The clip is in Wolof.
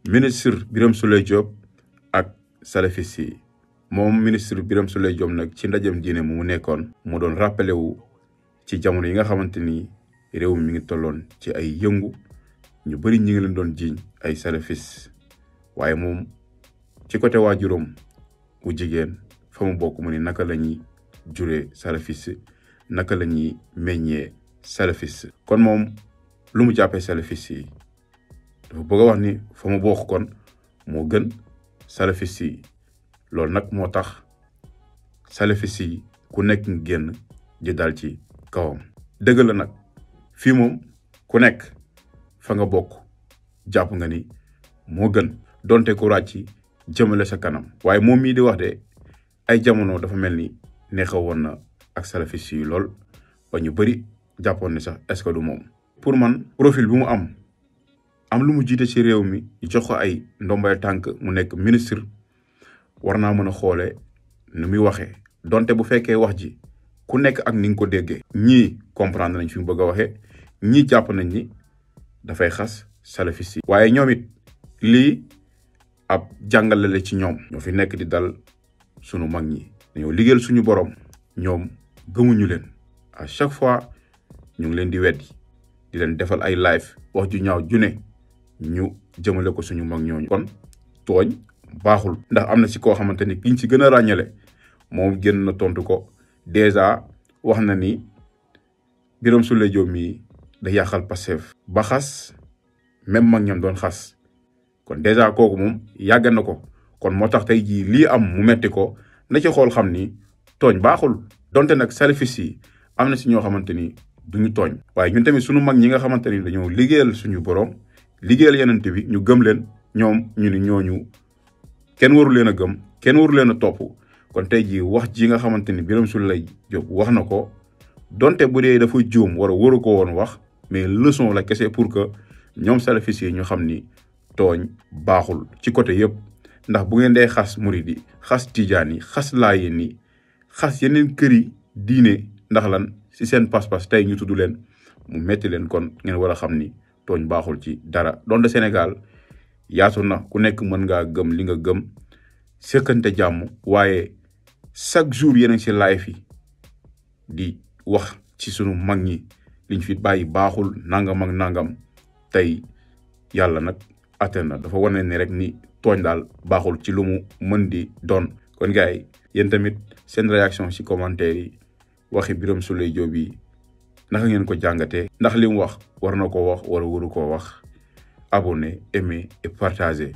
ministre Birame Souleye Diop ak salafiste yi moom ministre Birame Souleye Diop nag ci ndajem diine mu nekkoon mu doon rappelé wu ci jamono yi nga xamante ni réew mi ngi tolloon ci ay yëngu ñu bëri ñi ngi leen doon jiiñ ay salafiste waaye moom ci côté waajuram bu jigéen fa mu bokk mu ni naka la ñuy juree salafiste naka la ñuy meññee salafiste kon moom lu mu jàppee salafiste yi dafa bëgg a wax ni fa mu bokk kon moo gën salafiste yi loolu nag moo tax salafiste yi ku nekk nga génn di dal ci kawam dëgg la nag fii moom ku nekk fa nga bokk jàpp nga ni moo gën donte ku ràcc jëmale sa kanam waaye moom mii di wax de ay jamono dafa mel ni neexaw woon na ak salafiste yi lool ba ñu bëri jàppoon ni sax est-ce que du moom. pour man profil bi mu am lu mu jiite ci réew mi ñu jox ko ay ndombay tànk mu nekk ministre war naa mën a xoole nu muy waxee donte bu fekkee wax ji ku nekk ak ni nga ko déggee. ñii comprendre nañ fi mu bëgg a waxee ñii jàpp nañ ni dafay xas salafiste yi. waaye ñoom it lii ab jàngale la ci ñoom. ñoo fi nekk di dal sunu mag ñi. dañoo liggéeyal suñu borom. ñoom gëmuñu leen à chaque fois ñu ngi leen di weddi di leen defal ay live wax ju ñaaw june ñu jëmale ko suñu mag ñooñu. kon tooñ baaxul. ndax am na ci koo xamante ni kiñ ci gën a ràññale moom génn na tontu ko dèjà wax na ni Birame Souleye Diop mii da yàqal Pastef ba xas même mag ñam doon xas kon dèjà kooku moom yàgg na ko kon moo tax tey jii lii am mu metti ko na ci xool xam ni tooñ baaxul. donte nag salafiste yi am na si ñoo xamante ni duñu tooñ waaye ñun tamit suñu mag ñi nga xamante ni dañoo liggéeyal suñu borom liggéeyal yeneen bi ñu gëm leen ñoom ñu ni ñooñu kenn waru leen a gëm kenn waru leen a topp kon tey jii wax ji nga xamante ni Birame Souleye Diop wax na ko donte bu dee dafa juum waru ko woon wax mais leçon la kese pour que ñoom salafiste yi ñu xam ni tooñ baaxul ci côté yëpp. ndax bu ngeen dee xas murid yi xas tijaan yi xas laayeen yi xas yeneen kër yi diine ndax lan si seen pas-pas tey ñu tudd leen mu metti leen kon ngeen war a xam ni tooñ baaxul ci dara. donte Sénégal yaatu na ku nekk mën ngaa gëm li nga gëm sëkkante jàmm waaye chaque jour yéen a ngi si live yi di wax ci sunu mag ñi liñ fi bàyyi baaxul nangam ak nangam tey yàlla nag atte na dafa wane ni rek ni tooñ daal baaxul ci lu mu mën di doon. kon gars yi yéen tamit seen réaction ci commentaire yi waxi Birame Souleye Diop yi naka ngeen ko jàngatee. ndax li mu wax war na ko wax wala waru koo wax. abonné aimer et partager.